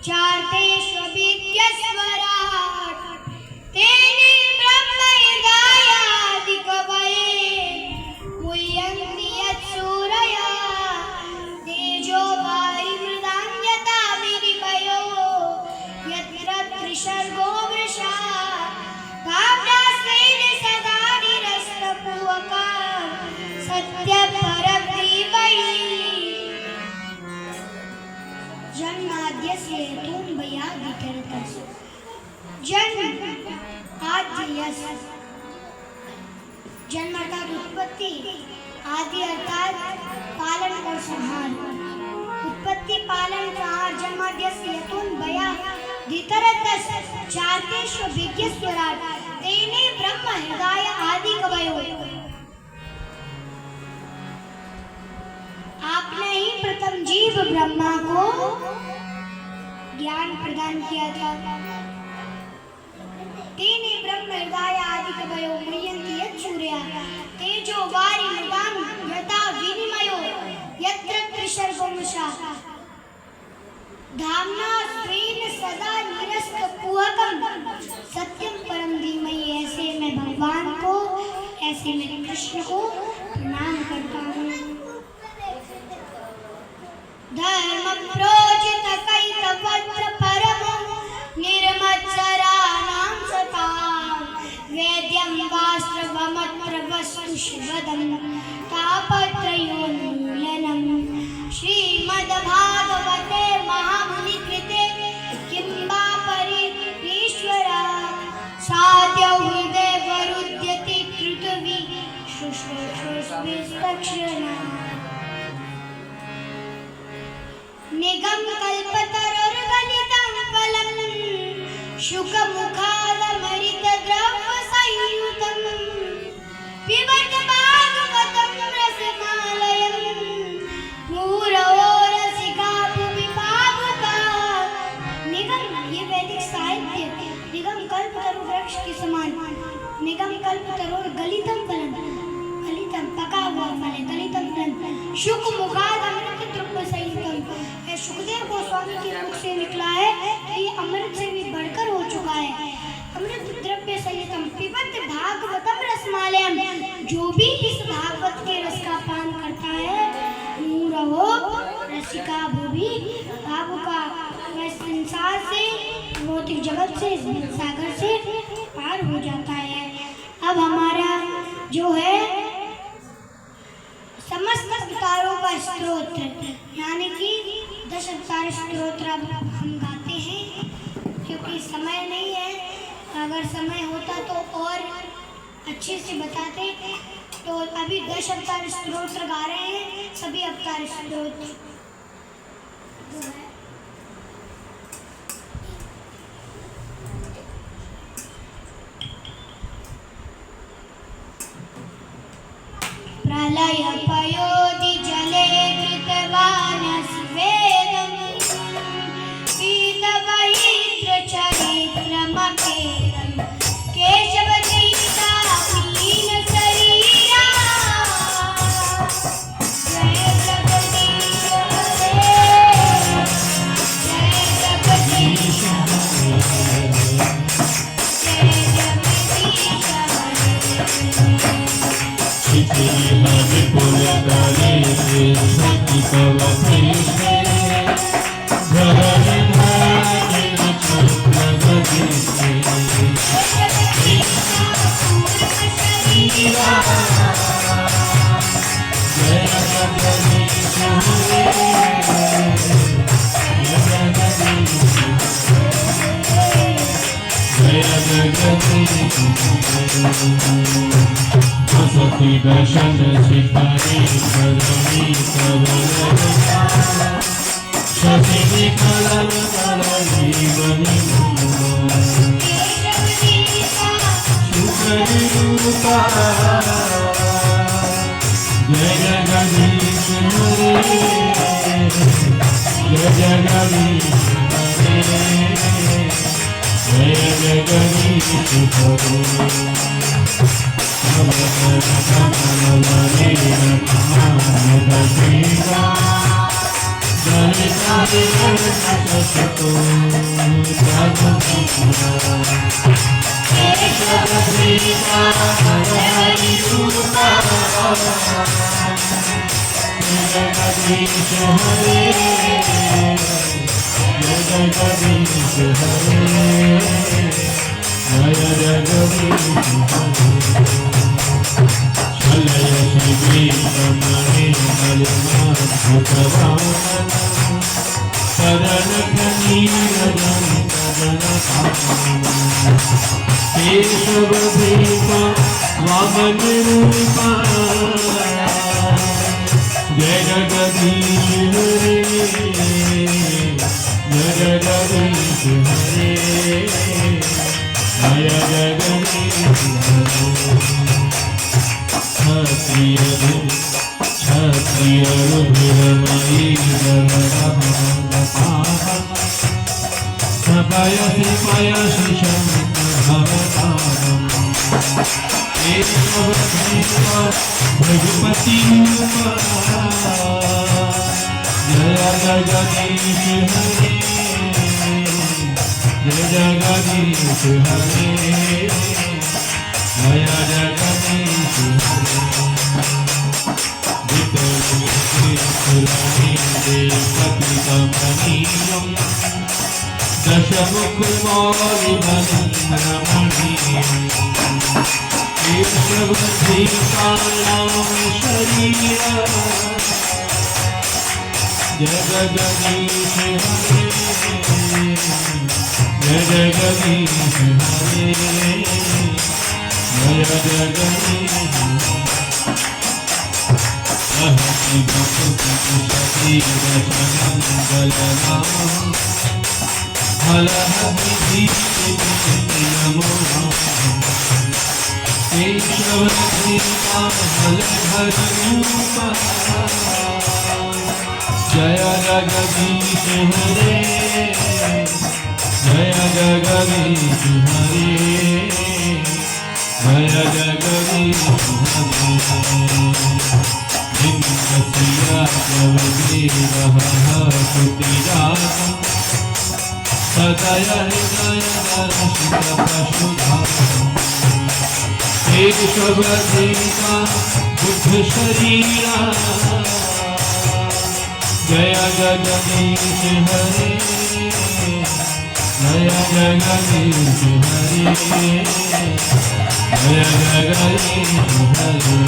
चार्तेष्वभिज्ञस्वराट् तेने ब्रह्मैर्गायादिकवये मुह्यन्ति यत्सूरया तेजो वारिमृदां यथा विनिमयो यत्र त्रिसर्गो वृषा भाव्यास्तेन सदा निरस्तपूवका सत्यपरब्रह्मणि जन्माद्यस्य हेतुर्भयादिकर्तस्य जन्म आद्यस्य जन्म अर्थात उत्पत्ति, आदि अर्थात पालन और संहार। उत्पत्ति पालन संहार जन्माद्यस्य हेतुर्भयादिकर्तस्य चार्तेष्वभिज्ञस्वराट् तेने ब्रह्म हृदय आदि कवयो। आपने ही प्रथम जीव ब्रह्मा को ज्ञान प्रदान किया था। तेने ब्रह्म हृदय आदि कवयो मुह्यन्ति यत्सूरया तेजो वारिमृदां यथा विनिमयो यत्र त्रिसर्गो वृषा धाम्ना स्वेन सदा निरस्तकुहकं सत्यं परम धीमहि। ऐसे मैं भगवान को, ऐसे मैं कृष्ण को प्रणाम करता हूँ। धर्म प्रोजित कैतवत्र परमो निर्मत्सराणां सतां वेद्यं वास्त्रवमत्र वस्तु शिवदं तापत्रयोन्मूलनं श्रीमद्भागवते महामुनिकृते किं वा परीश्वरात् साद्यौ हृदये वरुध्यति पृथिवी शुश्रूषुस्मिस्तक्षणात् निगम कल्पतरोर्गलितं फलं शुकमुखादमृत द्रव्य संयुतं पिबत भागवतं रसमालयं मुहुरहो रसिका भुवि भावुका। निगम ये वैदिक साहित्य निगम कल्पतरु वृक्ष के समान। निगम कल्पतरोर गलितं फलं, गलितं पका हुआ फल है, गलितं फलं शुकमुखादमृत द्रव्य संयुतं। सुखदेव गोस्वामी के मुख से निकला है कि ये अमृत से भी बढ़कर हो चुका है। अमृत द्रव्य संयुतम पिबत भागवतम रसमालयम, जो भी इस भागवत के रस का पान करता है मुहुरहो रसिका भुवि भावुका, वह संसार से, भौतिक जगत से, सागर से पार हो जाता है। अब हमारा जो है समस्त अवतारों का स्तोत्र यानी कि 10 अवतार स्तोत्र अब हम गाते हैं, क्योंकि समय नहीं है। अगर समय होता तो और अच्छे से बताते। तो अभी 10 अवतार स्तोत्र गा रहे हैं, सभी अवतार स्तोत्र। प्रलय पयोधि जले कृतवानसि वेदं पीतवहित्र चरित्रमकेरं केशवदीनाहीन शरीरा। जय जगदीश हरे, जय जगदीश हरे, जय जगदीश सती दर्शन सितारे करनी कवल शशि कलम कल जीवनी शुक्र रूपा। जय जगदीश हरे, जय जगदीश हरे, जय जगदीश हरे। केशव भीमा वामन रूपा जय जगदीश हरे जय जगदीश हरे जय जगदीश हरे क्षत्रिय रुधिरमयी पयसि पयसि शङ्करभवतारम् रघुपति जय जगदीश हरे जय जगदीश हरे जय जगदीश हरे दशमुखमौलिबलरमणीयम् केशवधीकानामशरीरम् जय जगदीश हरे जय जगदीश हरे जय जगदीश सहसि बपुषति रचनङ्गलनामम् जय जगदीश हरे जय जगदीश हरे जय जगदीश सदय हृदय दर्शित पशुधाम केशवधीका बुद्ध शरीरा जय जगदीश हरे जय जगदीश हरे जय जगदीश हरे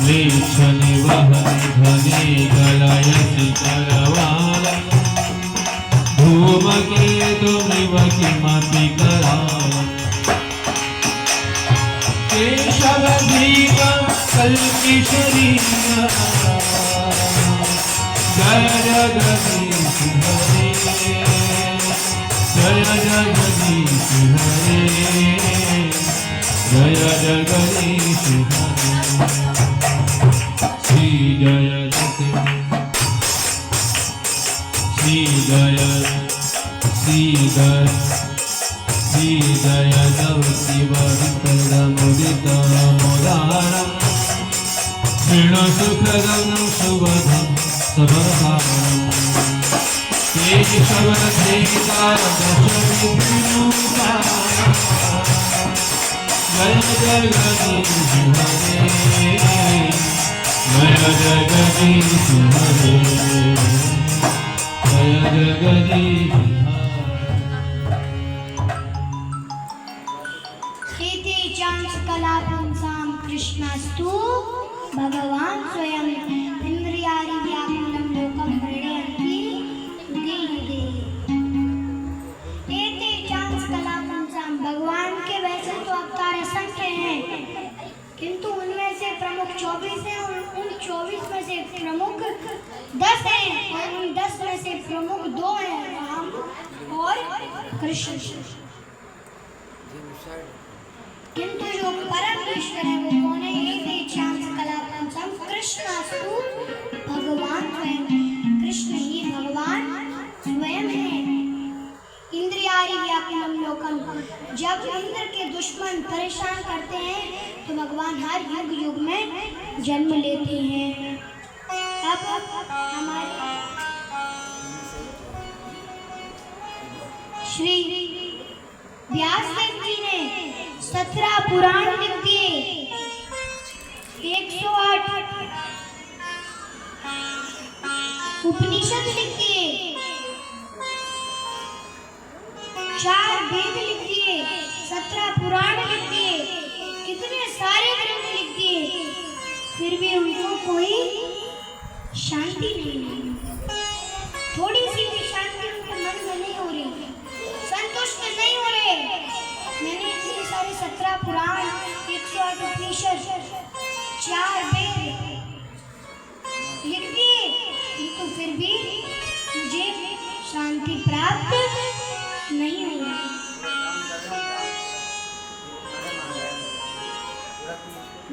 म्लेच्छ निवहन ध्वनि गलयसि करवाला धूमकेतुमिव किमपि करालम् केशवधीका कल्पिशरीरा जय जगदीश हरे जय जगदीश हरे जय जगदीश हरे श्री जय श्री जय श्री जय श्री जय शिवमुदितमुदारम् शृणु सुखदं सुवधं सबरसारम् केशवधीकार दशविभूषा जय जगदीश हरे जय जगदीश हरे जय जगदीश स्थिति चांस कला पुंसां कृष्णस्तु भगवान स्वयं इंद्रियारि व्याकुलं लोकं हृदयन्ति युगे युगे। एते चांस कला पुंसां भगवान के वैसे तो अवतार असंख्य हैं, किंतु उनमें से प्रमुख 24 हैं और उन 24 में से प्रमुख 10 हैं और उन 10 में से प्रमुख 2 हैं, राम और कृष्ण। किंतु जो परम ईश्वर है वो कौन है? एते चांस कला पुंसां कृष्णस्तु भगवान स्वयं, कृष्ण ही भगवान स्वयं है। इंद्रियारि व्याकुलं लोकम, जब इंद्र के दुश्मन परेशान करते हैं तो भगवान हर युग युग में जन्म लेते हैं। अब हमारे श्री व्यासदेव जी ने 17 पुराण लिख दिए, 108 उपनिषद लिख दिए, 4 वेद लिख दिए, 17 पुराण लिख दिए, कितने सारे ग्रंथ लिख दिए, फिर भी उनको कोई शांति नहीं मिली। थोड़ी सी भी शांति उनके मन में नहीं हो रही, संतुष्ट नहीं हो रहे। मैंने इतने सारे 17 पुराण, 108 उपनिषद, 4 वेद लिख दिए, किंतु फिर भी मुझे शांति प्राप्त नहीं हुई।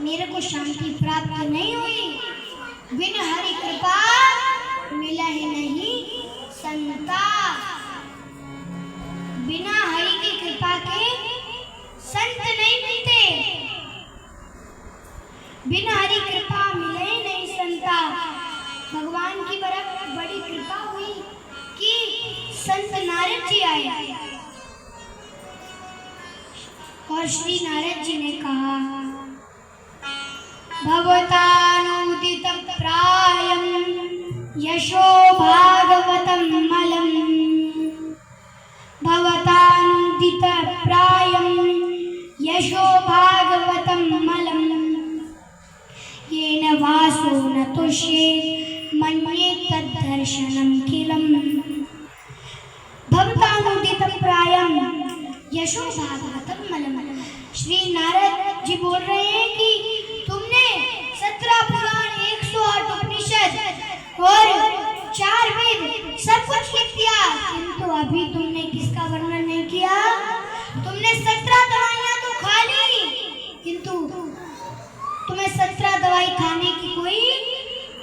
मेरे को शांति प्राप्त नहीं हुई। बिन हरि कृपा मिला ही नहीं संता। बिना हरि की कृपा के संत नहीं मिलते। बिना हरि कृपा मिले नहीं संता। भगवान की बड़ी कृपा हुई कि संत नारद जी आए और श्री नारद जी ने कहा, भवतानुदितं प्रायं यशो भागवतं मलं। भवतानुदितं प्रायं यशो भागवतं मलं। येन वासो न तुष्ये मन्ये तद्दर्शनं किलं। भवतानुदितं प्रायं यशो भागवतं मलं। श्री नारद जी बोल रहे हैं कि तुमने 17 पुराण, 108 उपनिषद और 4 वेद सब कुछ लिख दिया, किंतु अभी तुमने किसका वर्णन नहीं किया। तुमने 17 दवाइयां तो खा ली, किंतु तुम्हें 17 दवाई खाने की कोई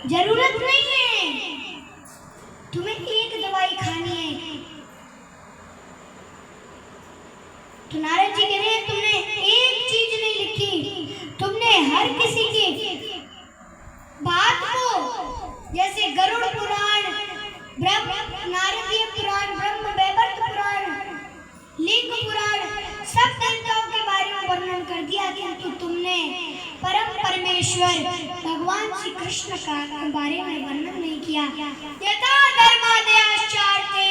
जरूरत नहीं है। तुम्हें एक दवाई खानी है। तो नारद जी कह रहे हैं तुमने एक चीज नहीं लिखी। तुमने हर किसी की बात को, जैसे गरुड़ पुराण, नारदीय पुराण, ब्रह्म वैवर्त पुराण, लिंग पुराण, सब देवताओं के बारे में वर्णन कर दिया, किंतु तुमने परम परमेश्वर भगवान श्री कृष्ण का बारे में वर्णन नहीं किया। यथा धर्मादयाश्चार्थे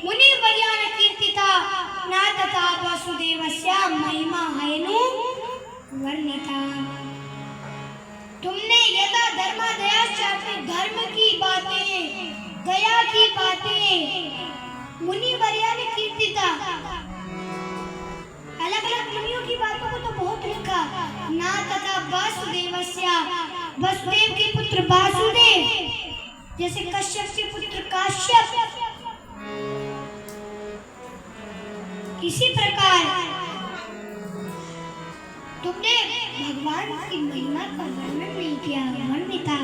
मुनि वर्यान कीर्तिता न तथा वसुदेवस्य महिमा हेनु वर्णिता। तुमने यथा धर्मादयाश्चार्थे धर्म की बातें, दया की बातें मुनि वर्यान कीर्तिता, अलग अलग मुनियों की बातों को तो बहुत लिखा। ना तथा वासुदेवस्य, वसुदेव के पुत्र वासुदेव, जैसे कश्यप के पुत्र काश्यप, इसी प्रकार तुमने भगवान की महिमा का वर्णन नहीं किया। वर्णिता।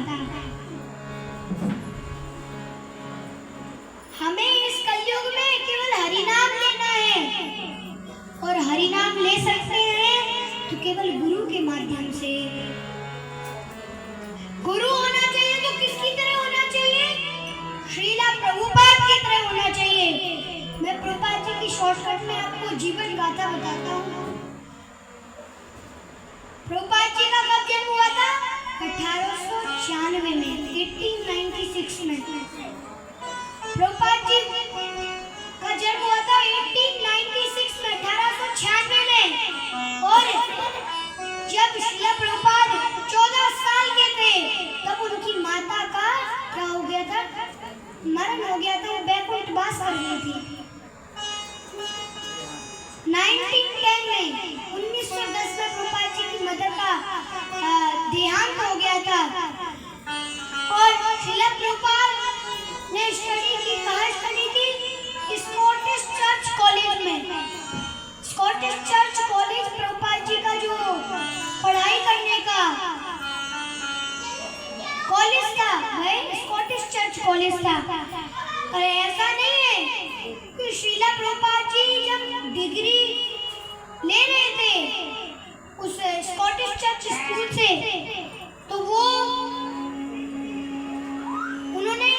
हमें इस कलयुग में केवल हरि नाम लेना है, और हरि नाम ले सकते हैं तो केवल गुरु के माध्यम से। गुरु होना चाहिए तो किसकी तरह होना चाहिए? श्रीला प्रभुपाद की तरह होना चाहिए। मैं प्रभुपाद जी की शॉर्टकट में आपको जीवन गाथा बताता हूँ। प्रभुपाद जी का कब जन्म हुआ था? 1896 में, 1896 में। प्रभुपाद जी का जन्म हुआ था 1896 में, 1896 में। और जब श्रीला प्रभुपाद 14 साल के थे, तब उनकी माता का क्या हो गया था? मरण हो गया था। वो बैकुंठ वास कर गई थी। 1910 में, 1910 में प्रभुपाद जी की मदर का देहांत हो गया था। और श्रीला प्रभुपाद ने स्टडी की, कहाँ स्टडी की? स्कॉटिश चर्च कॉलेज में। Scottish church college Prabhupada ji का जो पढ़ाई करने का कॉलेज था, वह स्कॉटिश चर्च कॉलेज था। और ऐसा नहीं है कि श्रीला प्रभुपाद जी जब डिग्री ले रहे थे उस स्कॉटिश चर्च स्कूल से, तो वो उन्होंने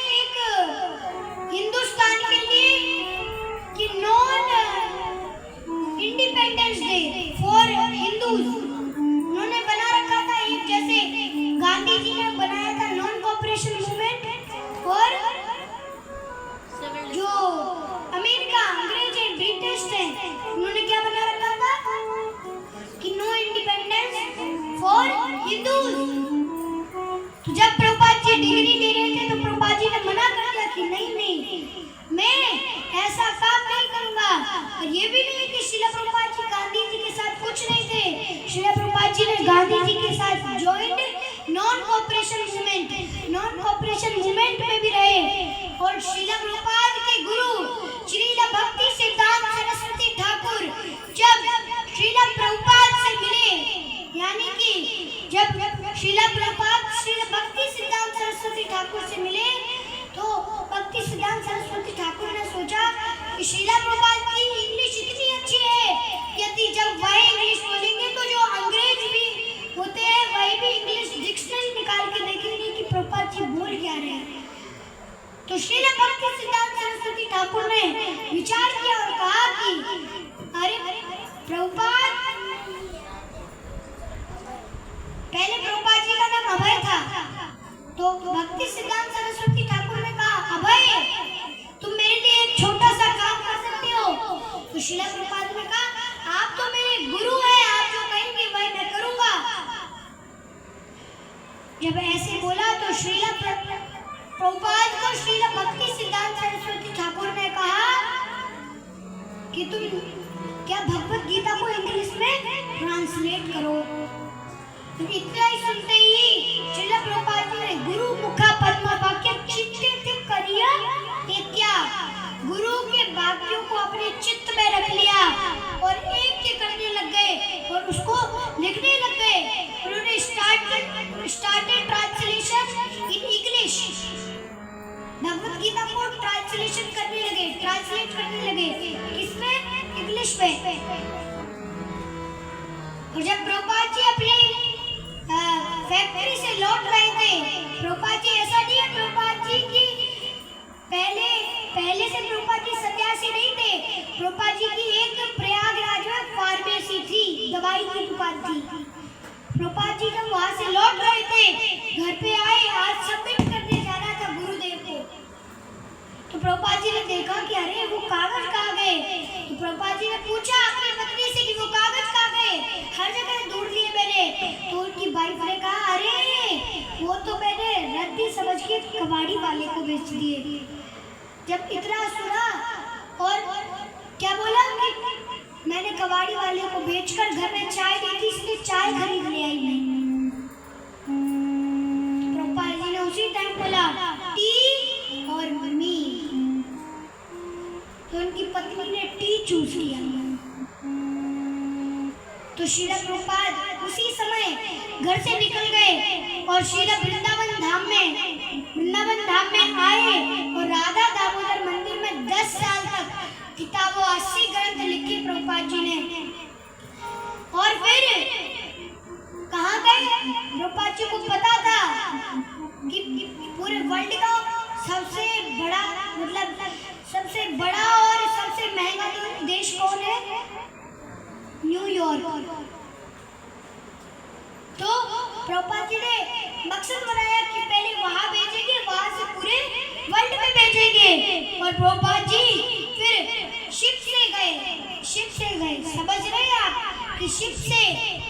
मैं ऐसा काम नहीं करूंगा। और ये भी नहीं कि श्रील प्रभुपाद जी गांधी जी के साथ कुछ नहीं थे। श्रील प्रभुपाद जी ने गांधी जी के साथ ज्वाइंट नॉन कोऑपरेशन मूवमेंट में भी रहे। और श्रील प्रभुपाद के गुरु श्रील भक्ति सिद्धांत सरस्वती ठाकुर जब श्रील प्रभुपाद से मिले, यानी कि जब श्रील प्रभुपाद श्रील भक्ति सिद्धांत सरस्वती ठाकुर से मिले, तो भक्ति सिद्धांत सरस्वती ठाकुर ने सोचा कि श्रील प्रभुपाद की इंग्लिश इतनी अच्छी है कि यदि जब वह इंग्लिश बोलेंगे तो जो अंग्रेज भी होते हैं वही भी इंग्लिश डिक्शनरी निकाल के देखेंगे कि प्रभुपाद जी बोल क्या रहे हैं। तो श्रील भक्ति सिद्धांत सरस्वती ठाकुर ने विचार किया और कहा कि अरे प्रभुपाद, पहले प्रभुपाद जी का नाम अभय था, तो भक्ति सिद्धांत सरस्वती ठाकुर ने कहा अभय तुम मेरे लिए एक छोटा सा काम कर सकते हो। तो श्रील प्रभुपाद ने कहा आप तो मेरे गुरु हैं, आप जो कहेंगे वही मैं करूंगा। जब ऐसे बोला तो श्रील प्रभुपाद को श्रील भक्ति सिद्धांत सरस्वती ठाकुर ने कहा कि तुम क्या भगवत गीता को इंग्लिश में ट्रांसलेट करो। तो इतना ही सुनते ही श्रील प्रभुपाद जी ने गुरु मुखा पद्म वाक्य चित्ते से करिया क्या, गुरु के वाक्यों को अपने चित्त में रख लिया और एक करने लग गए और उसको लिखने लग गए। उन्होंने started translation in English, Bhagavad Gita को ट्रांसलेट करने लगे किसमें? इंग्लिश में। और जब प्रभुपाद जी अपनी फैक्ट्री से लौट रहे थे, प्रभुपाद जी ऐसा नहीं है प्रभुपाद जी की पहले से प्रभुपाद जी सन्यासी नहीं थे। प्रभुपाद जी की एक प्रयागराज में फार्मेसी थी, दवाई की दुकान थी। प्रभुपाद जी जब वहां से लौट रहे थे, घर पे आए, आज सबमिट करने जाना था गुरुदेव को। तो प्रभुपाद जी ने देखा कि अरे वो कागज कहाँ गए। तो प्रभुपाद जी ने पूछा अपनी पत्नी से कि वो कागज कहाँ गए, हर जगह ढूंढ लिए मैंने। तो उनकी वाइफ ने कहा अरे वो तो मैंने रद्दी समझ के कबाड़ी वाले को बेच दिए। जब इतना सुना और क्या बोला कि मैंने कबाड़ी वाले को बेचकर घर में चाय दी थी, इसलिए चाय खरीद ले आई मैं। प्रभुपाद जी ने उसी टाइम बोला टी और मम्मी, तो उनकी पत्नी ने टी चूज किया। तो श्रील प्रभुपाद उसी समय घर से निकल गए और श्रील वृंदावन धाम में आए और राधा दामोदर मंदिर में 10 साल तक किताबों 80 ग्रंथ लिखे प्रभुपाद जी ने। और फिर कहाँ गए? प्रभुपाद जी को पता था कि पूरे वर्ल्ड का सबसे बड़ा और सबसे महंगा देश कौन है? न्यूयॉर्क। तो प्रभुपाद जी ने मकसद बनाया कि पहले वहां भेजेंगे, वहां से पूरे वर्ल्ड में भेजेंगे। और प्रभुपाद जी फिर शिप से गए। समझ रहे हैं आप कि शिप से,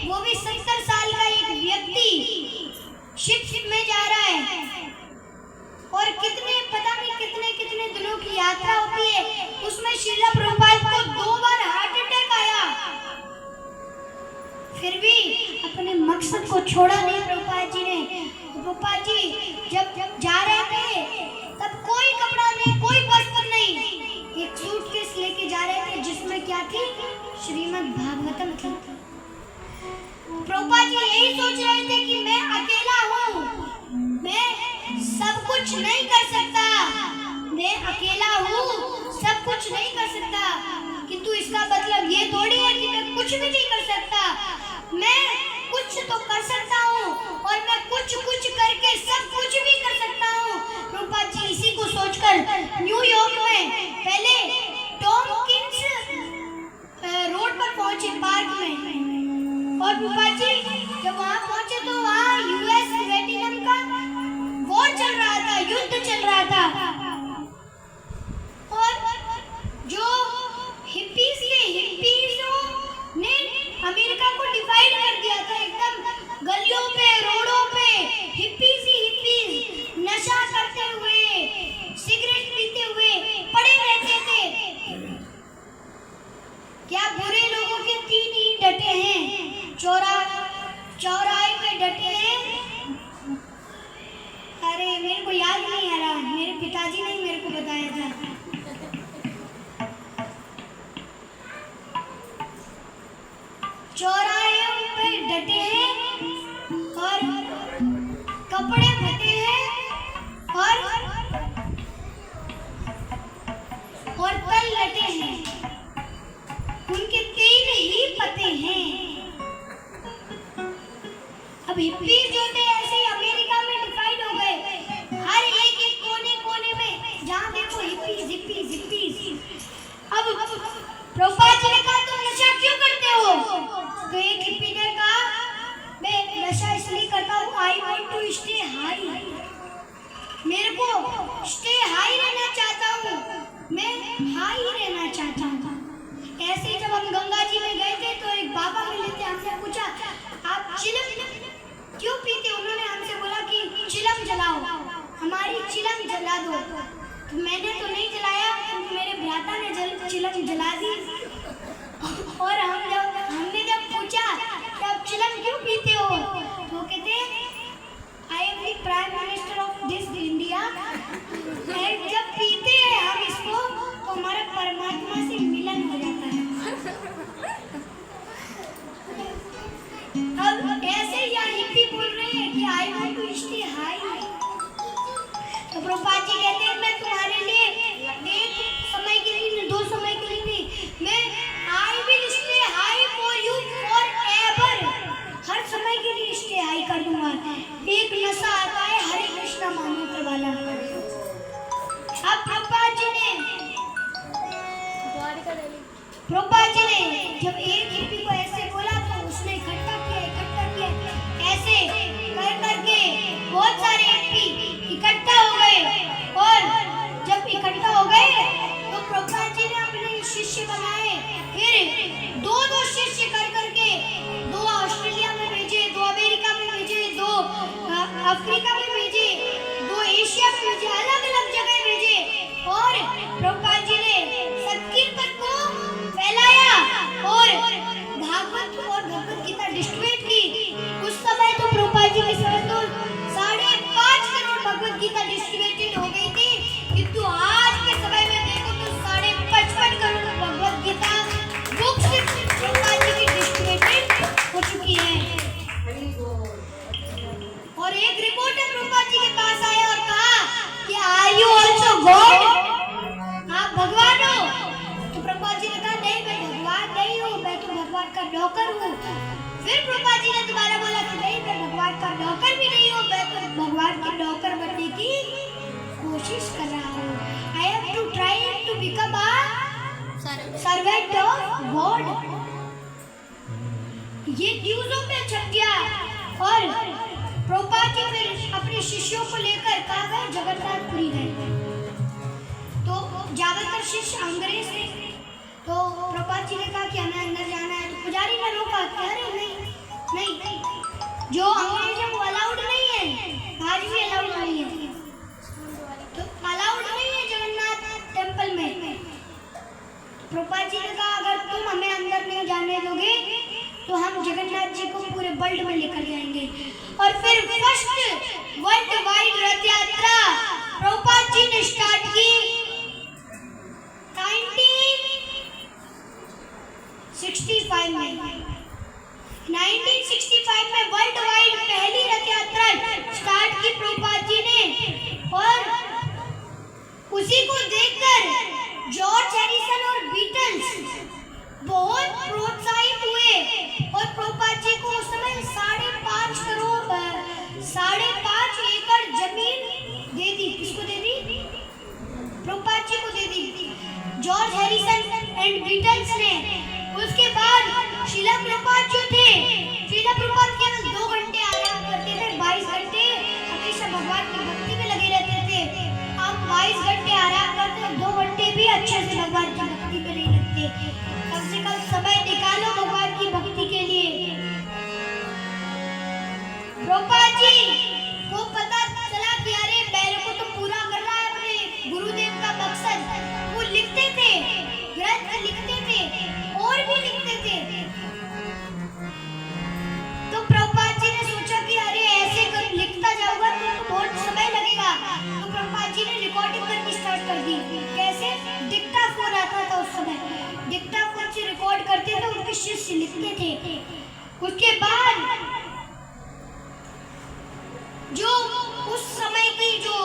वो भी 70 साल का एक व्यक्ति शिप में जा रहा है। और पता नहीं कितने दिनों की यात्रा होती है। उसमें श्रील प्रभुपाद को 2 बार हार्ट अटैक आया, फिर भी अपने मकसद को छोड़ा नहीं प्रभुपाद जी ने। प्रभुपाद जी जब जा रहे थे तब कोई कपड़ा नहीं, कोई वस्त्र नहीं, एक सूटकेस लेके जा रहे थे जिसमें क्या थी? श्रीमद् भागवतम थी। प्रभुपाद जी यही सोच रहे थे कि मैं अकेला हूँ, मैं सब कुछ नहीं कर सकता, मैं अकेला हूँ, सब कुछ नहीं कर सकता। किंतु इसका मतलब ये थोड़ी है कि मैं कुछ भी नहीं कर सकता। मैं कुछ तो कर सकता हूँ और मैं कुछ करके सब कुछ भी कर सकता हूँ। प्रभुपाद जी इसी को सोचकर न्यूयॉर्क में पहले टॉमकिंस रोड पर पहुंचे, पार्क में। और प्रभुपाद जी जब वहाँ पहुंचे तो वहाँ यूएस वेटिनम का वॉर चल रहा था, युद्ध चल रहा था। और जो हिप्पीज़ों ने अमेरिका को डिवाइड कर दिया था। एकदम गलियों पे, रोडों पे हिप्पीज़ नशा करते हुए, सिगरेट पीते हुए चौराहे पे डटे हैं और कपड़े फटे हैं और तल लटे हैं, उनके 3 ही पते हैं। अब हिप्पी जो थे ऐसे ही अमेरिका में डिवाइड हो गए, हर एक कोने कोने में जहाँ देखो हिप्पी हिप्पी हिप्पी। अब प्रभुपाद जी ने कहा तुम नशा क्यों करते हो? तो एक हिप्पी ने कहा मैं नशा इसलिए करता हूँ, I want to stay high, मेरे को स्टे हाई रहना चाहता हूँ, मैं हाई रहना चाहता हूँ। ऐसे ही जब हम गंगा जी में गए थे तो एक बाबा मिले थे, हमसे पूछा आप चिलम क्यों पीते? उन्होंने हमसे बोला कि चिलम जलाओ, हमारी चिलम जला दो। तो मैंने तो नहीं जलाया, मेरे भ्राता ने चिलम जला दी। और हमने जब पूछा कि आप चिलम क्यों पीते हो, तो कहते I am the prime minister of this India. जब पीते हैं हम इसको तो हमारा परमात्मा से मिलन हो जाता है। अब ऐसे ही यहाँ हिप्पी बोल रहे हैं कि I want to stay high. तो प्रभुपाद जी कहते हैं मैं तुम्हारे लिए एक समय के लिए, 2 समय के लिए नहीं, मैं I will stay high for you forever, हर समय के लिए स्टे हाई कर दूंगा। एक नशा आता है हरे कृष्णा महामंत्र वाला। अब प्रभुपाद जी ने जब एक हिप्पी को ऐसे बोला तो उसने इकट्ठा किया, ऐसे कर करके बहुत सारे हिप्पी इकट्ठा हो गए। और जब इकट्ठा हो गए तो प्रभुपाद जी ने अपने शिष्य बनाए, फिर 2 शिष्य कर करके 2 ऑस्ट्रेलिया में भेजे, 2 अमेरिका में भेजे, 2 अफ्रीका में भेजे, 2 एशिया में भेजे, अलग अलग जगह भेजे। और प्रभुपाद जी ने संकीर्तन को फैलाया और भागवत और भगवत गीता डिस्ट्रीब्यूट की। उस समय तो प्रभुपाद जी के समय तो 5.5 करोड़ भगवत गीता डिस्ट्रीब्यूटेड हो गई थी, किंतु आज के समय में देखो तो 55.5 करोड़ भगवत गीता बुक्स प्रभुपाद जी की डिस्ट्रीब्यूटेड हो चुकी है। और एक रिपोर्टर प्रभुपाद जी के पास आया और कहा कि आर यू ऑल्सो गॉड, आप भगवान हो? तो प्रभुपाद जी ने कहा नहीं, मैं भगवान नहीं हूँ, मैं तो भगवान का नौकर हूँ। फिर प्रभुपाद जी ने दोबारा बोला कि नहीं, मैं भगवान का नौकर भी नहीं हूँ, मैं तो भगवान के नौकर बनने की कोशिश कर रहा हूँ। I have to try to become a servant of God. ये न्यूज़ों में छप गया और प्रभुपाद जी फिर अपने शिष्यों को लेकर कहाँ गए? जगन्नाथपुरी गए। तो ज्यादातर शिष्य अंग्रेज थे, तो प्रभुपाद जी ने कहा कि हमें अंदर जाना है। तो पुजारी ने रोका, अरे नहीं, जो अंग्रेज है वो अलाउड नहीं है, आज भी अलाउड नहीं है, तो अलाउड नहीं है जगन्नाथ टेम्पल में। प्रभुपाद जी ने कहा अगर तुम हमें अंदर नहीं जाने दोगे तो हम जगन्नाथ जी को पूरे वर्ल्ड में लेकर जाएंगे। और फिर फर्स्ट वर्ल्ड वाइड रथ यात्रा प्रभुपाद जी ने स्टार्ट की 1965 में। 1965 में वर्ल्ड वाइड पहली रथ यात्रा स्टार्ट की प्रभुपाद जी ने, और उसी को देखकर जॉर्ज हैरिसन और बीटल्स बहुत प्रोत्साहित हुए और प्रभुपाद जी को उस समय 5.5 एकड़ जमीन दे दी। किसको दे दी? प्रभुपाद जी को दे दी, जॉर्ज हैरिसन एंड बीटल्स ने। उसके बाद शीला प्रभुपाद जो थे, शीला प्रभुपाद केवल 2 घंटे आराम करते थे, 22 घंटे हमेशा भगवान की भक्ति में लगे रहते थे। हम 22 घंटे आराम करते, 2 घंटे भी अच्छे से भगवान की भक्ति में नहीं लगते। कम से कम समय निकालो भगवान की भक्ति के लिए। प्रभुपाद जी को पता चला कि अरे मेरे को तो पूरा करना है अपने गुरुदेव का मकसद। वो लिखते थे, ग्रंथ लिखते थे और भी लिखते थे। तो प्रभुपाद जी ने सोचा कि अरे ऐसे कर लिखता जाऊंगा तो बहुत समय लगेगा। तो प्रभुपाद जी ने रिकॉर्डिंग करनी स्टार्ट कर दी। कैसे? डिक्टाफोन आता था उस समय, डिक्टाफोन से रिकॉर्ड करते थे, उनके पे शिष्य लिखते थे। उसके बाद जो उस समय की जो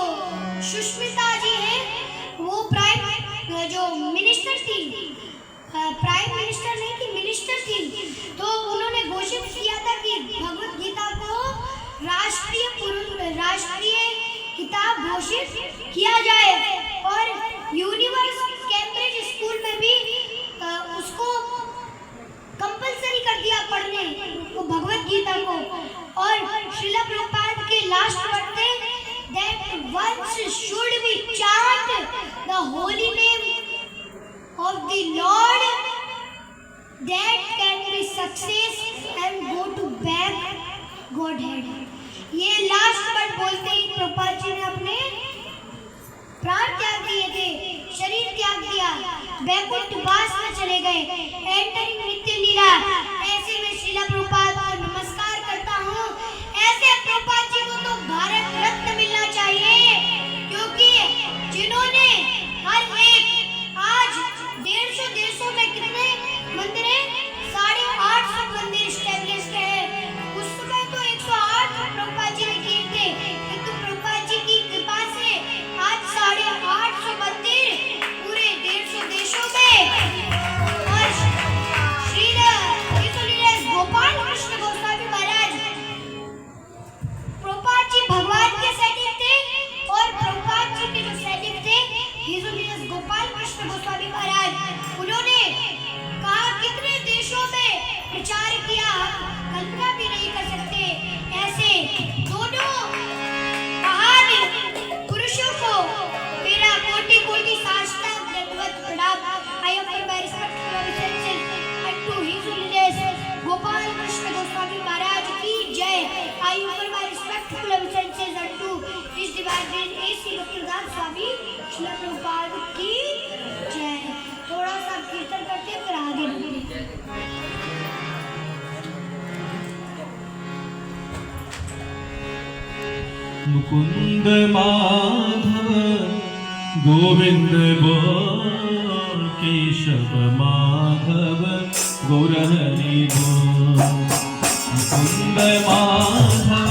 सुष्मिता जी है वो जो मिनिस्टर थी, प्राइम मिनिस्टर नहीं थी, मिनिस्टर थी, तो उन्होंने घोषित किया था कि भगवत गीता को राष्ट्रीय किताब घोषित किया जाए और यूनिवर्सिटी कैम्ब्रिज स्कूल में भी उसको कंपलसरी कर दिया पढ़ने को भगवत गीता को। और श्रील प्रभुपाद के लास्ट वर्ड थे that once should we chant the holy name of the Lord, that can be success and go to back Godhead। ये लास्ट वर्ड बोलते ही प्रभुपाद जी ने अपने प्राण त्याग दिए थे, शरीर त्याग दिया, बैकुंठ वास में चले गए, एंटरिंग नित्य लीला। ऐसे में श्रील प्रभुपाद को नमस्कार करता हूँ। ऐसे प्रभुपाद जी को तो भारत रत्न मिलना चाहिए, क्योंकि जिन्होंने हर एक आज 150 देशों में कितने मंदिर हैं, 850 मंदिर स्टैब्लिश्ड है। उस समय तो 108 प्रभुपाद जी ने किए थे, किंतु प्रभुपाद जी की कृपा से आज 850 मंदिर पूरे 150 देशों में। और श्रील गोपाल कृष्ण गोस्वामी महाराज, प्रभुपाद जी भगवान के सैनिक थे और प्रभुपाद जी के जो सैनिक थे हिजोलियस गोपाल कृष्ण गोस्वामी महाराज, उन्होंने कहा कितने देशों में प्रचार किया, कल्पना भी नहीं कर सकते। ऐसे दोनों महान पुरुषों को मेरा कोटि कोटि साष्टांग दंडवत प्रणाम। I offer my respectful obeisances unto His Holiness Gopal Krishna Goswami महाराज की जय। I offer my respectful obeisances unto His Divine Grace A.C. Bhaktivedanta स्वामी श्रील प्रभुपाद की जय। थोड़ा सा कीर्तन करते फिर आगे बढ़ते। मुकुंद माधव गोविंद बोल, केशव माधव गौर हरि बोल। मुकुंद माधव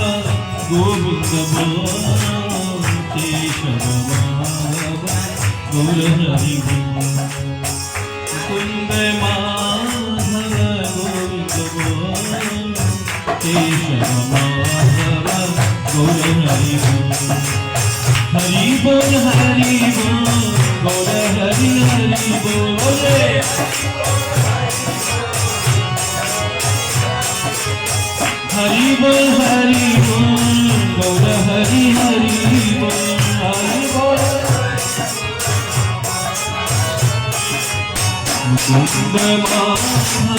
गोविंद बोल, केशव माधव गौर हरि बोल। मुकुंद माधव गोविंद बोल, केशव माधव गौर हरि बोल। हरि बोल हरि बोल, गौर हरि हरि बोल। हरि बोल हरि बोल, गौर हरि हरि बोल। हरि बोल मुकुंद माधव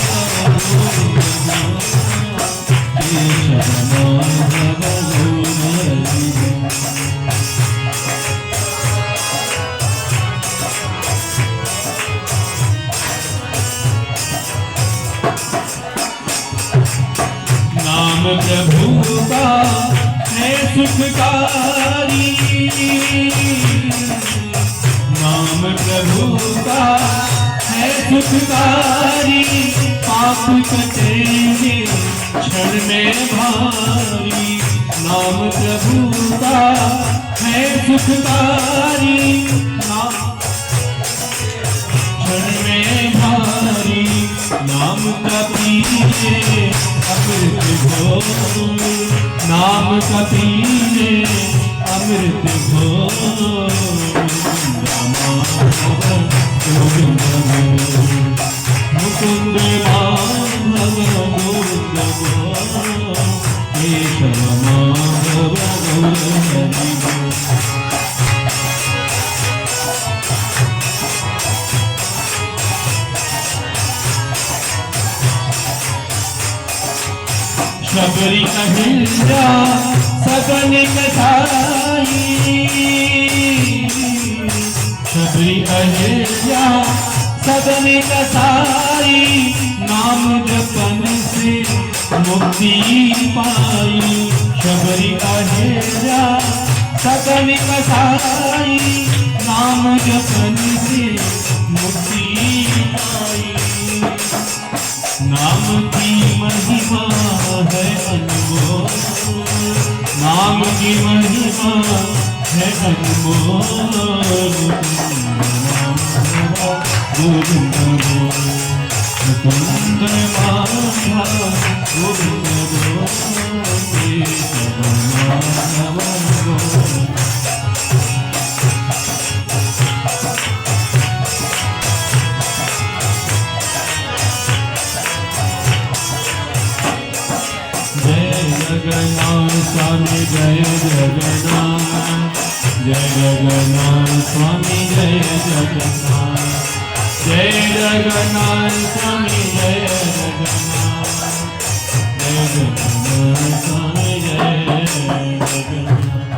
केशव माधव गौर हरि बोल। नाम प्रभु का है सुखकारी, नाम प्रभु का है सुखकारी, पाप कटेंगे क्षण में भारी। नाम प्रभु का है सुखकारी, क्षण में भारी। नाम का पीने अमृत घोल, नाम का पीने अमृत घोल। गोविंद बोल, मुकुंद माधव गोविंद बोल, केशव माधव गौर हरि बोल। शबरी अहिल्या सगन कसाई, शबरी अहिल्या सगन कसाई, नाम जपन से मुक्ति पाई। शबरी अहिल्या सगन कसाई, नाम जपन से मुक्ति पाई। है अनमोल गोविंद मुकुंद माधव गोविंद जगन्नाथ स्वामी जय जगन्नाथ जय जगन्नाथ स्वामी जय जगन्नाथ जय जगन्नाथ स्वामी जय जगन्नाथ जय जगन्नाथ स्वामी जय जगन्नाथ।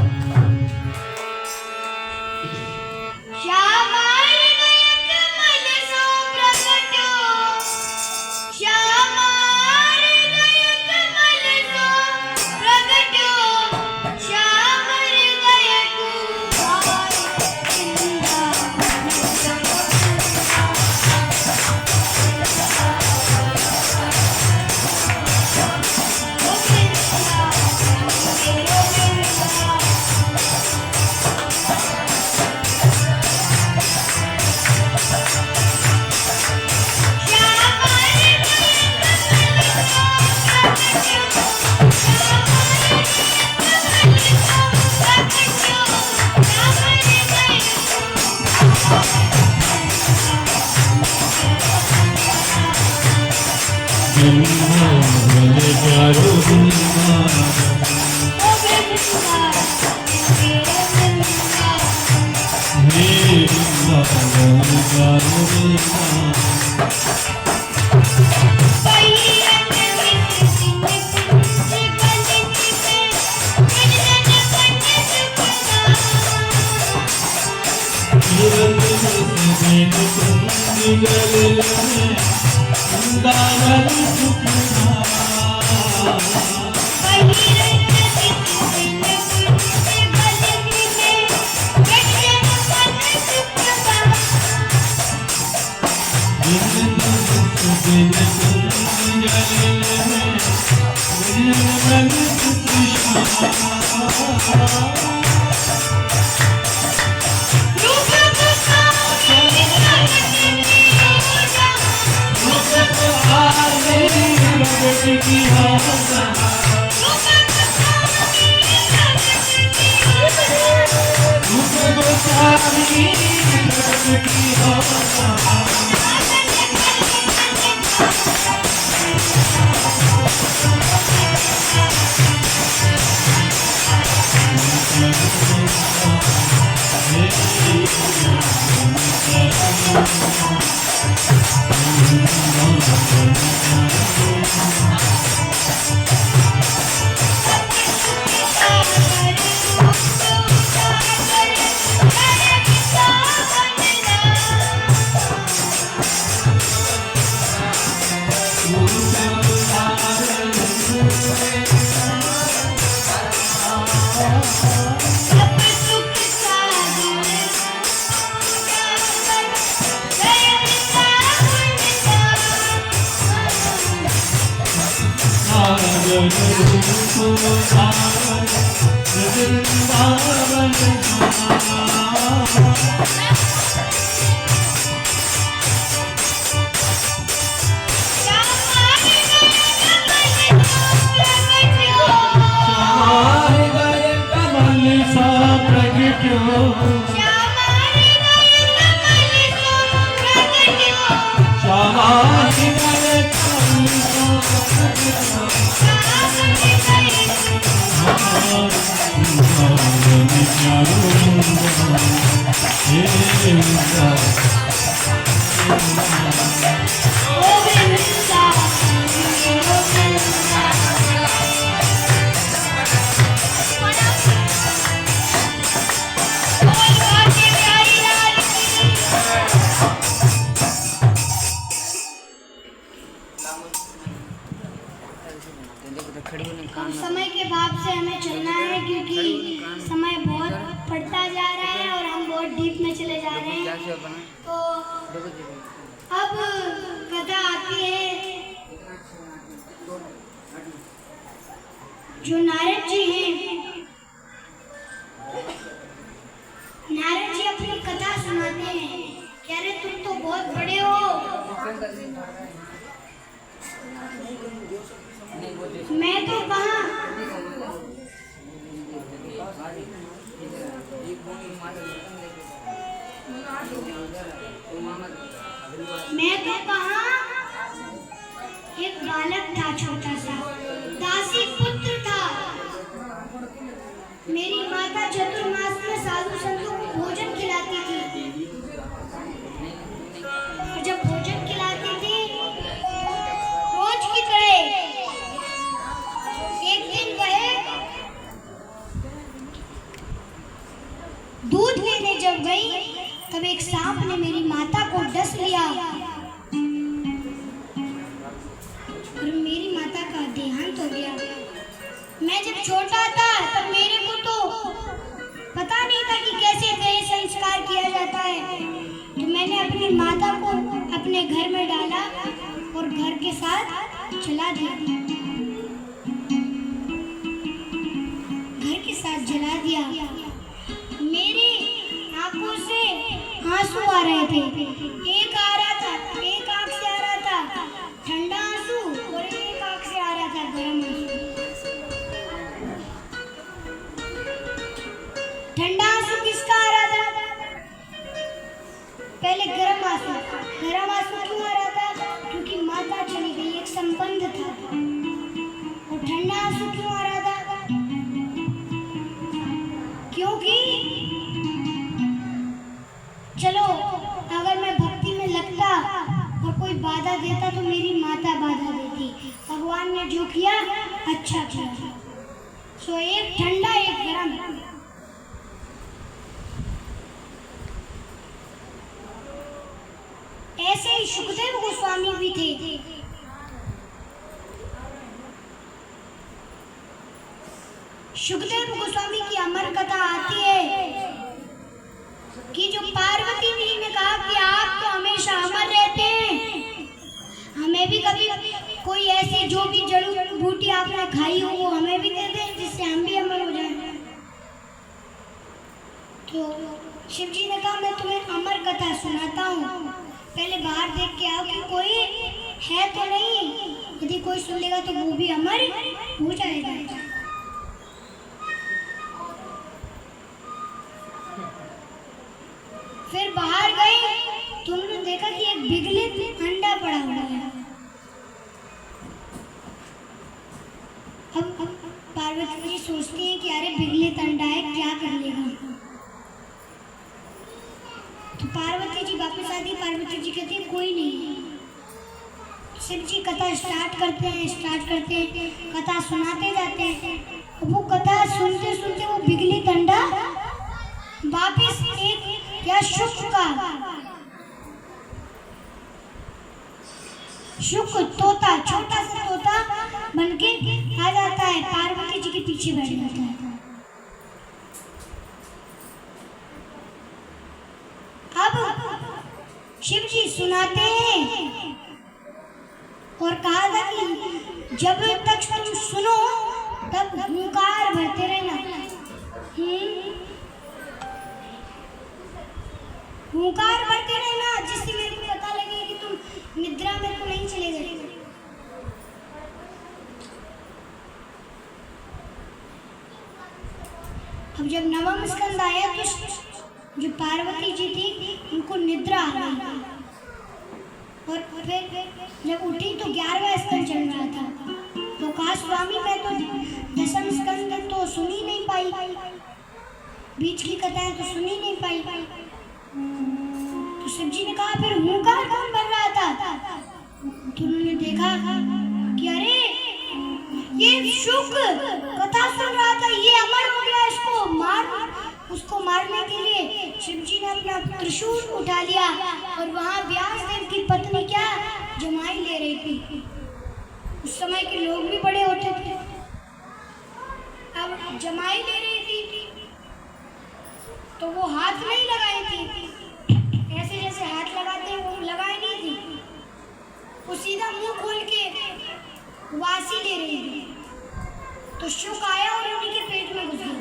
समय के भाव से हमें चलना है क्योंकि समय बहुत बढ़ता जा रहा है और हम बहुत डीप में चले जा रहे हैं। तो अब कथा आती है। जो नारद जी हैं नारद जी अपनी कथा सुनाते हैं कि अरे तुम तो बहुत बड़े हो, मैं तो कहाँ, मैं तो कहाँ, एक बालक था छोटा सा, दासी पुत्र था। मेरी माता चतुर्मास में साधु संतों को भोजन खिलाती थी, और जब भोजन खिलाती थी रोज की तरह एक दिन वह दूध लेने जब गई तब एक सांप ने मेरी माता को डस लिया और मेरी माता का देहांत हो गया। मैं जब छोटा था तब मेरे को तो पता नहीं था कि कैसे देह संस्कार किया जाता है, तो मैंने अपनी माता को अपने घर में डाला और घर के साथ जला दिया। घर के साथ जला दिया। मेरी आंखों से आंसू आ रहे थे, एक आ रहा था, एक आंख से आ रहा था ठंडा आंसू और एक आंख से आ रहा था गर्म आंसू। ठंडा आंसू किसका आ रहा था? पहले गर्म आंसू। गर्म आंसू क्यों आ रहा था? क्योंकि माता चली गई, एक संबंध था। और ठंडा आंसू क्यों आ रहा था? क्योंकि चलो अगर मैं भक्ति में लगता और कोई बाधा देता तो मेरी माता बाधा देती। भगवान ने जो किया अच्छा किया। सो एक ठंडा एक गर्म। ऐसे ही सुखदेव गोस्वामी भी थे। सुखदेव गोस्वामी की अमर कथा आती है कि जो पार्वती जी ने कहा कि आप तो हमेशा अमर रहते हैं, हमें भी कभी कोई ऐसी जो भी जड़ी बूटी आपने खाई हो वो हमें भी दे दें जिससे हम भी अमर हो जाएं। तो शिव जी ने कहा मैं तुम्हें अमर कथा सुनाता हूँ, पहले बाहर देख के आओ कि कोई है तो नहीं, यदि कोई सुन लेगा तो वो भी अमर हो जाएगा। फिर बाहर गए तो उन्होंने देखा कि एक बिगलित अंडा पड़ा हुआ है। अब पार्वती जी सोचती हैं कि अरे बिगलित अंडा है, क्या कर लेगा। तो पार्वती जी वापस आती, पार्वती जी कहती है कोई नहीं। शिव जी कथा स्टार्ट करते हैं, कथा सुनाते जाते हैं। वो कथा सुनते सुनते वो बिगलित अंडा वापस एक या शुक तोता, छोटा सा तोता बनके आ जाता है, पार्वती जी के पीछे बैठ जाता है। अब शिव जी सुनाते हैं और कहा था कि जब तक तुम सुनो तब हुंकार भरते रहना। हुंकार भरते रहना जिससे मेरे को पता लगे कि तुम निद्रा में तो नहीं चले गए। अब जब नवम स्कंद आया तो जो पार्वती जी थी उनको निद्रा आ गई और फिर जब उठी तो 11वां स्कंद चल रहा था। तो कहा स्वामी मैं तो दसम स्कंद तो सुन ही नहीं पाई, बीच की कथाएं तो सुन ही नहीं पाई। तो शिव जी ने कहा फिर हुंकार कौन बन रहा था? तो उन्होंने देखा कि अरे ये शुक कथा सुन रहा था, ये अमर हो गया, उसको मारने के लिए शिव जी ने अपना त्रिशूल उठा लिया और वहां व्यासदेव की पत्नी क्या जमाई ले रही थी। उस समय के लोग भी बड़े होते थे। अब जमाई ले रही थी तो वो हाथ नहीं लगाई थी, ऐसे जैसे हाथ लगाते हैं वो लगाई नहीं थी, वो सीधा मुंह खोल के वासी ले रही थी। तो शुक आया और उन्हीं के पेट में घुस गया।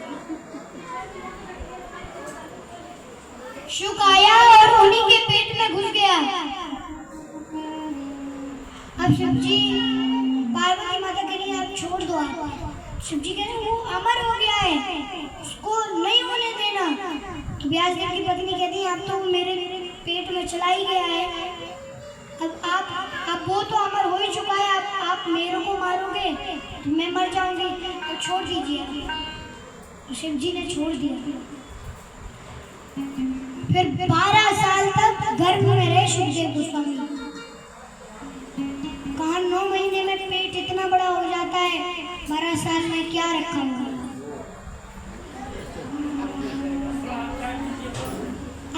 अब शिव जी पार्वती माता कह रही है आप छोड़ दो आप। शिव जी कह रहे हैं वो अमर हो गया है, उसको नहीं होने देना। तो व्यासदेव की पत्नी कहती है अब तो वो मेरे पेट में चला ही गया है, अब वो तो अमर हो ही चुका है, आप मेरे को मारोगे तो मैं मर जाऊंगी, तो छोड़ दीजिए। तो शिव जी ने छोड़ दिया। फिर 12 साल तक गर्भ में रहे सुखदेव गोस्वामी। कहा 9 महीने में पेट इतना बड़ा हो जाता है, 12 साल में क्या रखा होगा।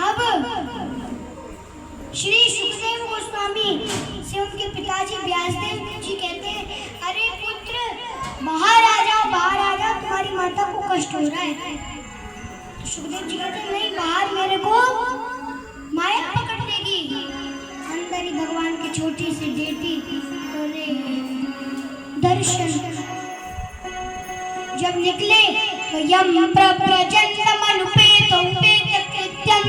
अब श्री सुखदेव गोस्वामी से उनके पिताजी व्यासदेव जी कहते हैं अरे पुत्र बाहर आ जा, तुम्हारी माता को कष्ट हो रहा है। तो सुखदेव जी कहते हैं नहीं, बाहर मेरे को माया पकड़ लेगी, अंदर ही भगवान की छोटी सी बेटी दर्शन। जब निकले तो यम प्रजन्मनुपेतो कृत्यं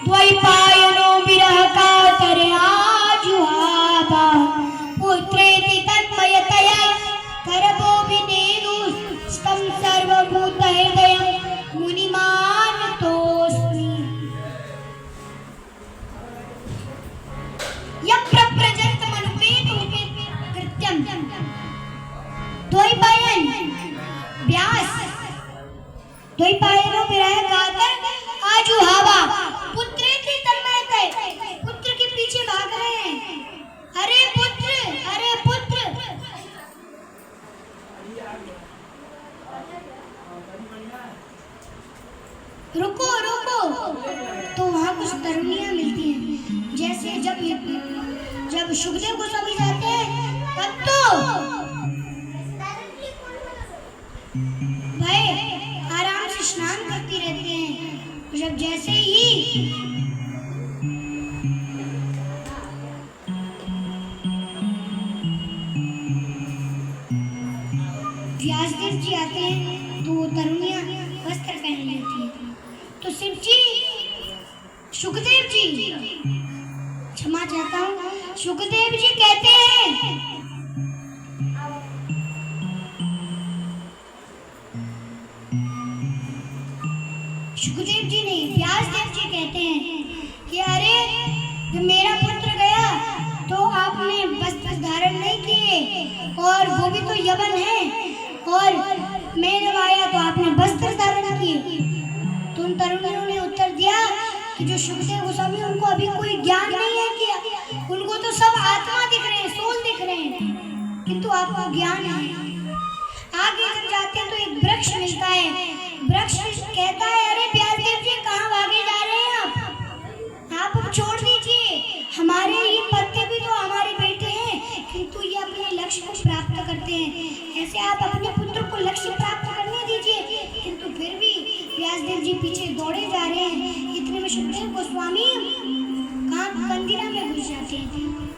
द्वैपायनो विरह कातरे आजुहावा पुत्रेति तन्मयतया करभो विनेदु स्तं सर्वभूत हृदयं मुनिमानतोऽस्मि। यम प्रजन्मनुपेतो कृत्यं द्वैपायन व्यास द्वैपायनो विरह कातर आजुहावा पुत्रेति तन्मयतया, पुत्र के पीछे भाग रहे हैं। अरे पुत्र रुको। तो वहाँ कुछ तरुणियां मिलती हैं। जैसे जब सुखदेव गोस्वामी जाते हैं तब तो भाई आराम से स्नान करती रहते हैं। जब जैसे ही व्यासदेव जी आते हैं तो वो तरुणियां वस्त्र पहन लेती हैं। तो शिव जी सुखदेव जी, क्षमा चाहता हूँ, सुखदेव जी कहते हैं सुखदेव जी नहीं, व्यासदेव जी कहते हैं कि अरे मेरा पुत्र गया तो आपने वस्त्र धारण नहीं किए, और वो भी तो यवन है, और मैं जब आया तो आपने वस्त्र धारण किए। तो उन तरुणियों ने उत्तर दिया कि जो सुखदेव गोस्वामी उनको अभी कोई ज्ञान नहीं है कि उनको तो सब आत्मा दिख रहे हैं, सोल दिख रहे हैं, किंतु आपको ज्ञान है। आगे जब जाते हैं तो एक वृक्ष मिलता है, वृक्ष कहता है अरे व्यासदेव जी कहाँ भागे जा रहे हैं आप अब छोड़ दीजिए, हमारे ये पत्ते भी तो हमारे बेटे हैं, किंतु ये अपने लक्ष्य को प्राप्त करते हैं, ऐसे आप अपने पुत्र को लक्ष्य प्राप्त करने दीजिए। किंतु फिर भी व्यासदेव जी पीछे दौड़े जा रहे हैं। इतने में सुखदेव गोस्वामी कहाँ मंदिरा में घुस जाते हैं।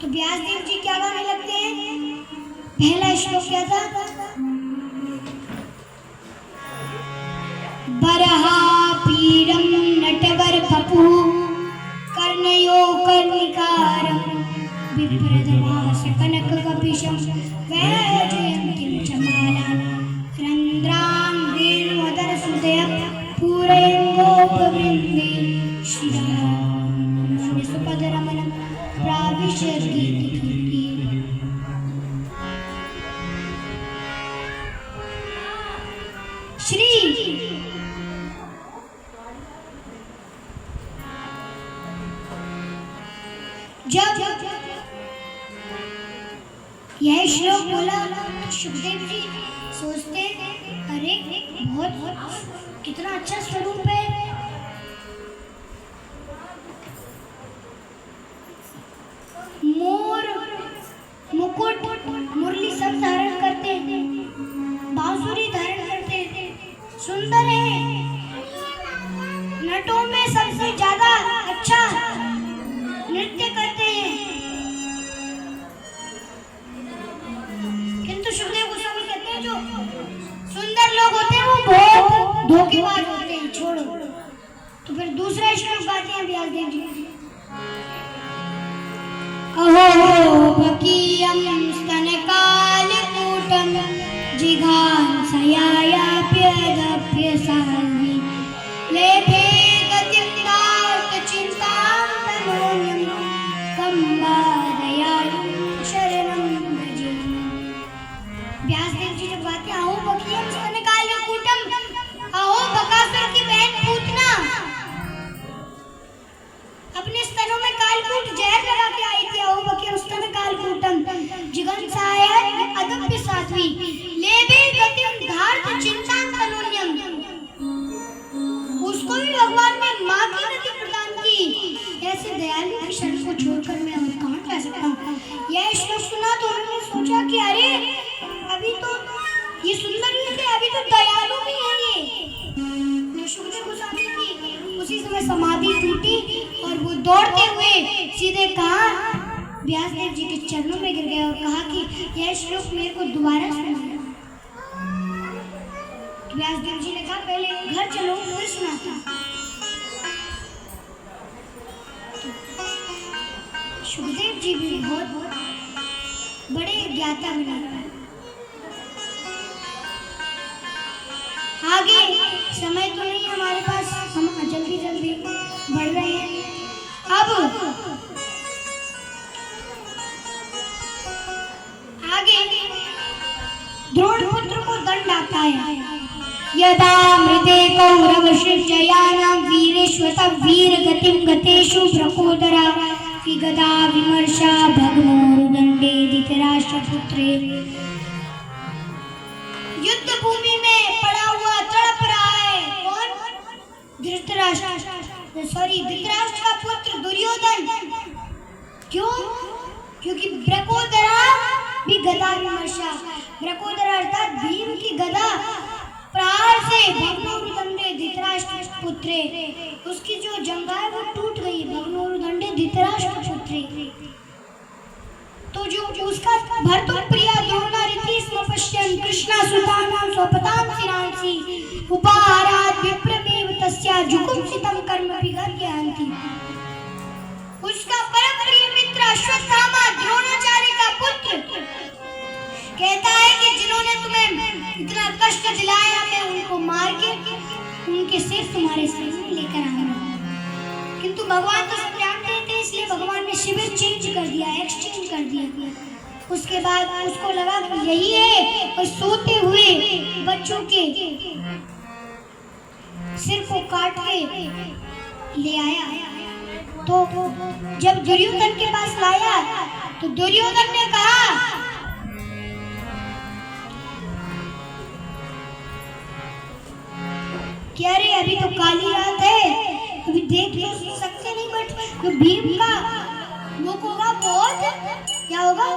तो व्यासदेव जी क्या गाने लगते हैं, पहला श्लोक क्या था, बरहा पीडम नटवर बपु कर्णयो कर्णिकारं विप्रदमास कनक कपिशं वैजयन्तीं च मालां रंद्रां वेणुवदन सुदय पूरयन्नोपवृन्दे श्रीराम सुपदरमणं प्राविश्य गीतिकीर्ति। श्री जब यह श्लोक बोला तो सुखदेव जी सोचते अरे बहुत कितना अच्छा स्वरूप है, मोर मुकुट मुरली सब धारण करते हैं, बांसुरी धारण करते हैं, सुंदर है, नटों में सबसे ज्यादा अच्छा नृत्य करते हैं। किंतु सुखदेव गोस्वामी कहते हैं जो सुंदर लोग होते हैं वो बहुत धोखेबाज होते हैं, छोड़ो। तो फिर दूसरा श्लोक गाते हैं व्यासदेव जी, अहो अहोबकीयं स्तनकालकूटं जिघांसयायाप्यदप्यसान्वि लेभे गतिं दार्तचिन्तां तनोन्यं कम्बादयालुं शरणं भजामि। व्यासदेव जी जब गाते हैं अहोबकीयं स्तनकालकूटम, अहो बकासुर की बहन पूतना अपने स्तनों में कालकूट जहर लगा के आई थी। अहोबकीयं स्तनकालकूटम जिघांसाया अदप्य साध्वी लेभे गतिं धार्त चिंतां तनोन्यम। उसको भी भगवान ने मां की गति प्रदान की। ऐसे दयालु की शरण को छोड़कर मैं और कहां जा सकता हूं। यह श्लोक सुना तो उन्होंने सोचा कि अरे अभी तो ये सुंदर युग है, अभी तो दयालु भी है ये। तो शुकदेव गोस्वामी की उसी समय समाधि टूटी और वो दौड़ते हुए सीधे कहा व्यासदेव जी के चरणों में गिर गए और कहा कि यह श्लोक मेरे को दोबारा सुनाना। व्यासदेव जी ने कहा पहले घर चलो फिर सुनाता। शुकदेव जी भी बहुत बड़े ज्ञाता बने। आगे समय तो नहीं हमारे पास, हम जल्दी जल्दी बढ़ रहे हैं। अब आगे द्रोण पुत्र को दंड आता है। यदा मृते कौरवशिष्टयानां वीरेष्वतः वीरगतिं गतेषु प्रकोदरा विगदा विमर्शा भग्नोरुदण्डे धृतराष्ट्रपुत्रे। युद्ध भूमि में पड़ा हुआ तड़प रहा है कौन? धृतराष्ट्र का पुत्र दुर्योधन। क्यों? क्योंकि प्रकोदरा भी गदा विमर्शा, प्रकोदरा अर्थात भीम की गदा प्रहार से भग्नोरुदण्डे धृतराष्ट्र पुत्रे, उसकी जो जंघा है वो टूट गई। भग्नोरुदण्डे धृतराष्ट्र पुत्रे, तो जो उसका भर्तृप्रिया द्रोणारिति स्म पश्यन् कृष्णा सुतानां स्वपतां शिरांसि उपाहारात् विप्रमेव तस्या जुगुप्सितं कर्म विगर्ह्यन्ति। उसका परम प्रिय मित्र अश्वत्थामा द्रोणाचार्य का पुत्र कहता है कि जिन्होंने तुम्हें इतना कष्ट दिलाया मैं उनको मार के उनके सिर तुम्हारे सामने लेकर आऊंगा। किंतु भगवान तो सब जानते थे, इसलिए भगवान ने शिविर चेंज कर दिया, एक्सचेंज कर दिया। उसके बाद उसको लगा कि यही है, और सोते हुए बच्चों के सिर को काट के ले आया। तो जब दुर्योधन के पास लाया तो दुर्योधन ने कहा कि अरे अभी तो काली रात है, अभी देख तो सकते नहीं, बट भीम का मुख होगा बहुत क्या होगा।